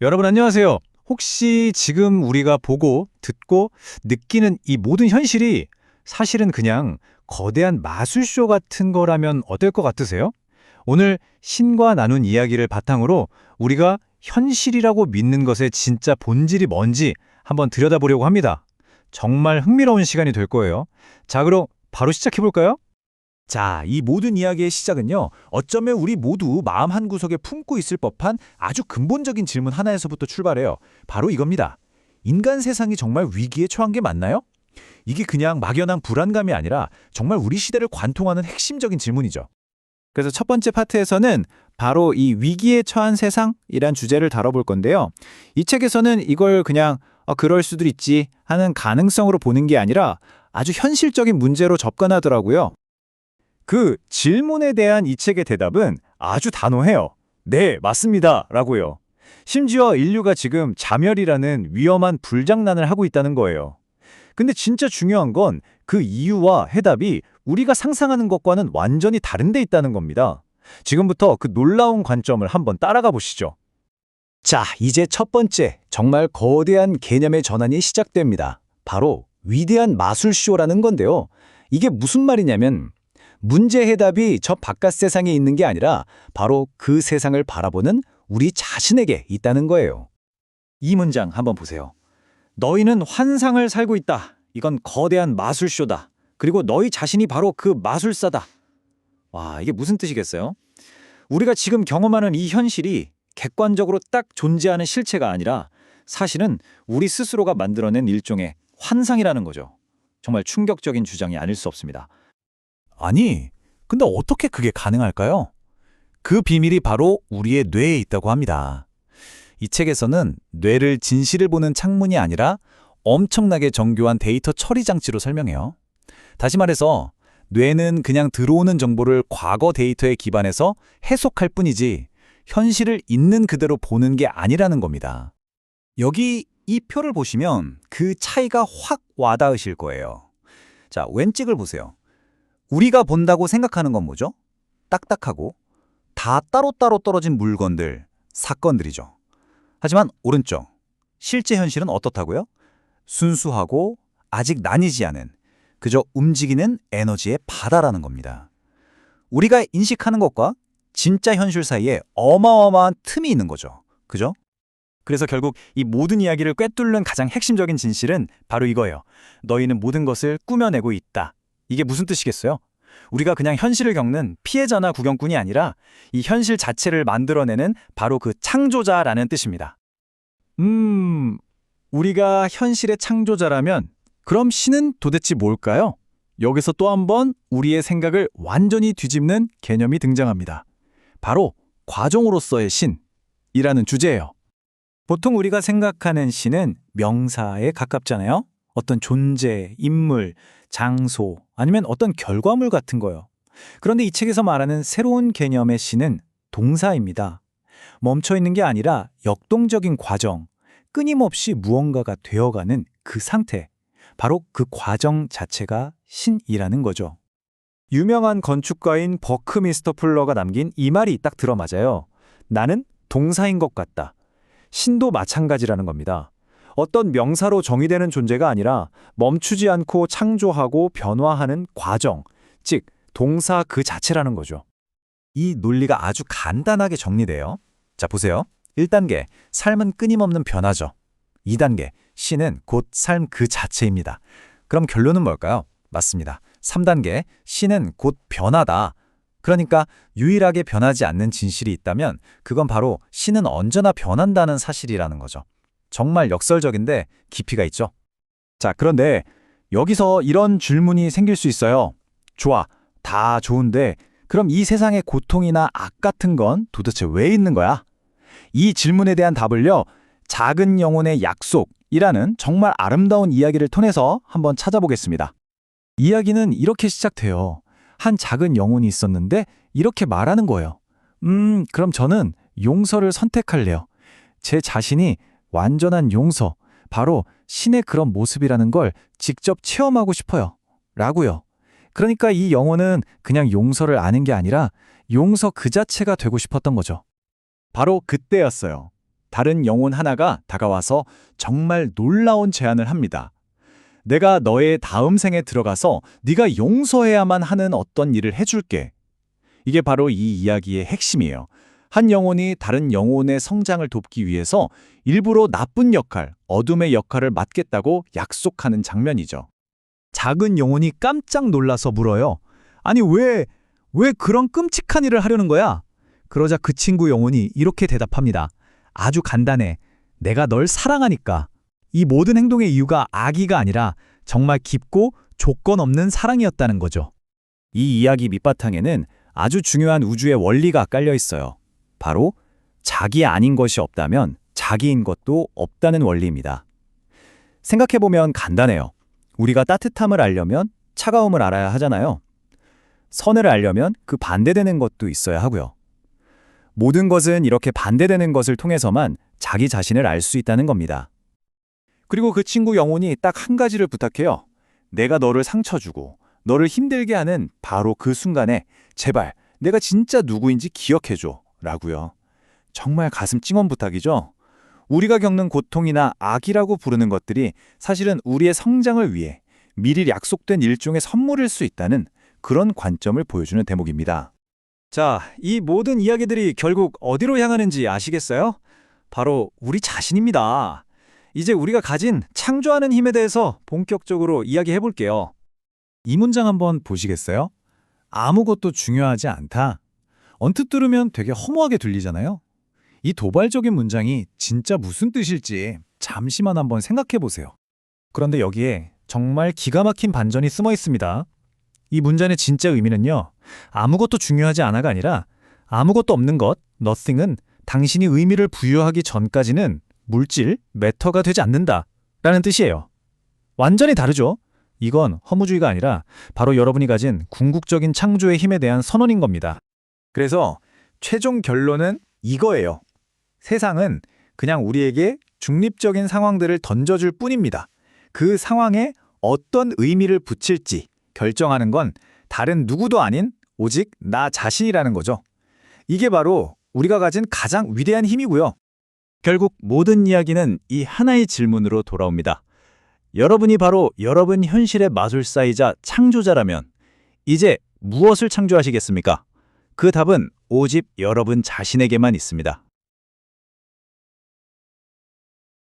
여러분 안녕하세요. 혹시 지금 우리가 보고 듣고 느끼는 이 모든 현실이 사실은 그냥 거대한 마술쇼 같은 거라면 어떨 것 같으세요? 오늘 신과 나눈 이야기를 바탕으로 우리가 현실이라고 믿는 것의 진짜 본질이 뭔지 한번 들여다보려고 합니다. 정말 흥미로운 시간이 될 거예요. 자, 그럼 바로 시작해 볼까요? 자, 이 모든 이야기의 시작은요, 어쩌면 우리 모두 마음 한구석에 품고 있을 법한 아주 근본적인 질문 하나에서부터 출발해요. 바로 이겁니다. 인간 세상이 정말 위기에 처한 게 맞나요? 이게 그냥 막연한 불안감이 아니라 정말 우리 시대를 관통하는 핵심적인 질문이죠. 그래서 첫 번째 파트에서는 바로 이 위기에 처한 세상이란 주제를 다뤄볼 건데요. 이 책에서는 이걸 그냥 그럴 수도 있지 하는 가능성으로 보는 게 아니라 아주 현실적인 문제로 접근하더라고요. 그 질문에 대한 이 책의 대답은 아주 단호해요. 네, 맞습니다. 라고요. 심지어 인류가 지금 자멸이라는 위험한 불장난을 하고 있다는 거예요. 근데 진짜 중요한 건 그 이유와 해답이 우리가 상상하는 것과는 완전히 다른 데 있다는 겁니다. 지금부터 그 놀라운 관점을 한번 따라가 보시죠. 자, 이제 첫 번째, 정말 거대한 개념의 전환이 시작됩니다. 바로 위대한 마술쇼라는 건데요. 이게 무슨 말이냐면 문제 해답이 저 바깥 세상에 있는 게 아니라 바로 그 세상을 바라보는 우리 자신에게 있다는 거예요. 이 문장 한번 보세요. 너희는 환상을 살고 있다. 이건 거대한 마술쇼다. 그리고 너희 자신이 바로 그 마술사다. 와, 이게 무슨 뜻이겠어요? 우리가 지금 경험하는 이 현실이 객관적으로 딱 존재하는 실체가 아니라 사실은 우리 스스로가 만들어낸 일종의 환상이라는 거죠. 정말 충격적인 주장이 아닐 수 없습니다. 아니, 근데 어떻게 그게 가능할까요? 그 비밀이 바로 우리의 뇌에 있다고 합니다. 이 책에서는 뇌를 진실을 보는 창문이 아니라 엄청나게 정교한 데이터 처리 장치로 설명해요. 다시 말해서 뇌는 그냥 들어오는 정보를 과거 데이터에 기반해서 해석할 뿐이지 현실을 있는 그대로 보는 게 아니라는 겁니다. 여기 이 표를 보시면 그 차이가 확 와닿으실 거예요. 자, 왼쪽을 보세요. 우리가 본다고 생각하는 건 뭐죠? 딱딱하고 다 따로따로 떨어진 물건들, 사건들이죠. 하지만 오른쪽, 실제 현실은 어떻다고요? 순수하고 아직 나뉘지 않은 그저 움직이는 에너지의 바다라는 겁니다. 우리가 인식하는 것과 진짜 현실 사이에 어마어마한 틈이 있는 거죠. 그죠? 그래서 결국 이 모든 이야기를 꿰뚫는 가장 핵심적인 진실은 바로 이거예요. 너희는 모든 것을 꾸며내고 있다. 이게 무슨 뜻이겠어요? 우리가 그냥 현실을 겪는 피해자나 구경꾼이 아니라 이 현실 자체를 만들어내는 바로 그 창조자라는 뜻입니다. 우리가 현실의 창조자라면 그럼 신은 도대체 뭘까요? 여기서 또 한 번 우리의 생각을 완전히 뒤집는 개념이 등장합니다. 바로 과정으로서의 신이라는 주제예요. 보통 우리가 생각하는 신은 명사에 가깝잖아요. 어떤 존재, 인물, 장소, 아니면 어떤 결과물 같은 거요. 그런데 이 책에서 말하는 새로운 개념의 신은 동사입니다. 멈춰 있는 게 아니라 역동적인 과정, 끊임없이 무언가가 되어가는 그 상태, 바로 그 과정 자체가 신이라는 거죠. 유명한 건축가인 버크미스터 풀러가 남긴 이 말이 딱 들어맞아요. 나는 동사인 것 같다. 신도 마찬가지라는 겁니다. 어떤 명사로 정의되는 존재가 아니라 멈추지 않고 창조하고 변화하는 과정, 즉 동사 그 자체라는 거죠. 이 논리가 아주 간단하게 정리돼요. 자, 보세요. 1단계, 삶은 끊임없는 변화죠. 2단계, 신은 곧 삶 그 자체입니다. 그럼 결론은 뭘까요? 맞습니다. 3단계, 신은 곧 변화다. 그러니까 유일하게 변하지 않는 진실이 있다면 그건 바로 신은 언제나 변한다는 사실이라는 거죠. 정말 역설적인데 깊이가 있죠. 자, 그런데 여기서 이런 질문이 생길 수 있어요. 좋아, 다 좋은데 그럼 이 세상의 고통이나 악 같은 건 도대체 왜 있는 거야? 이 질문에 대한 답을요, 작은 영혼의 약속이라는 정말 아름다운 이야기를 통해서 한번 찾아보겠습니다. 이야기는 이렇게 시작돼요. 한 작은 영혼이 있었는데 이렇게 말하는 거예요. 그럼 저는 용서를 선택할래요. 제 자신이 완전한 용서, 바로 신의 그런 모습이라는 걸 직접 체험하고 싶어요. 라고요. 그러니까 이 영혼은 그냥 용서를 아는 게 아니라 용서 그 자체가 되고 싶었던 거죠. 바로 그때였어요. 다른 영혼 하나가 다가와서 정말 놀라운 제안을 합니다. 내가 너의 다음 생에 들어가서 네가 용서해야만 하는 어떤 일을 해줄게. 이게 바로 이 이야기의 핵심이에요. 한 영혼이 다른 영혼의 성장을 돕기 위해서 일부러 나쁜 역할, 어둠의 역할을 맡겠다고 약속하는 장면이죠. 작은 영혼이 깜짝 놀라서 물어요. 아니 왜 그런 끔찍한 일을 하려는 거야? 그러자 그 친구 영혼이 이렇게 대답합니다. 아주 간단해. 내가 널 사랑하니까. 이 모든 행동의 이유가 악의가 아니라 정말 깊고 조건 없는 사랑이었다는 거죠. 이 이야기 밑바탕에는 아주 중요한 우주의 원리가 깔려 있어요. 바로 자기 아닌 것이 없다면 자기인 것도 없다는 원리입니다. 생각해보면 간단해요. 우리가 따뜻함을 알려면 차가움을 알아야 하잖아요. 선을 알려면 그 반대되는 것도 있어야 하고요. 모든 것은 이렇게 반대되는 것을 통해서만 자기 자신을 알 수 있다는 겁니다. 그리고 그 친구 영혼이 딱 한 가지를 부탁해요. 내가 너를 상처 주고 너를 힘들게 하는 바로 그 순간에 제발 내가 진짜 누구인지 기억해줘 라고요. 정말 가슴 찡한 부탁이죠. 우리가 겪는 고통이나 악이라고 부르는 것들이 사실은 우리의 성장을 위해 미리 약속된 일종의 선물일 수 있다는 그런 관점을 보여주는 대목입니다. 자, 이 모든 이야기들이 결국 어디로 향하는지 아시겠어요? 바로 우리 자신입니다. 이제 우리가 가진 창조하는 힘에 대해서 본격적으로 이야기해 볼게요. 이 문장 한번 보시겠어요? 아무것도 중요하지 않다. 언뜻 들으면 되게 허무하게 들리잖아요. 이 도발적인 문장이 진짜 무슨 뜻일지 잠시만 한번 생각해 보세요. 그런데 여기에 정말 기가 막힌 반전이 숨어 있습니다. 이 문장의 진짜 의미는요, 아무것도 중요하지 않아가 아니라 아무것도 없는 것, nothing은 당신이 의미를 부여하기 전까지는 물질, 매터가 되지 않는다 라는 뜻이에요. 완전히 다르죠? 이건 허무주의가 아니라 바로 여러분이 가진 궁극적인 창조의 힘에 대한 선언인 겁니다. 그래서 최종 결론은 이거예요. 세상은 그냥 우리에게 중립적인 상황들을 던져줄 뿐입니다. 그 상황에 어떤 의미를 붙일지 결정하는 건 다른 누구도 아닌 오직 나 자신이라는 거죠. 이게 바로 우리가 가진 가장 위대한 힘이고요. 결국 모든 이야기는 이 하나의 질문으로 돌아옵니다. 여러분이 바로 여러분 현실의 마술사이자 창조자라면 이제 무엇을 창조하시겠습니까? 그 답은 오직 여러분 자신에게만 있습니다.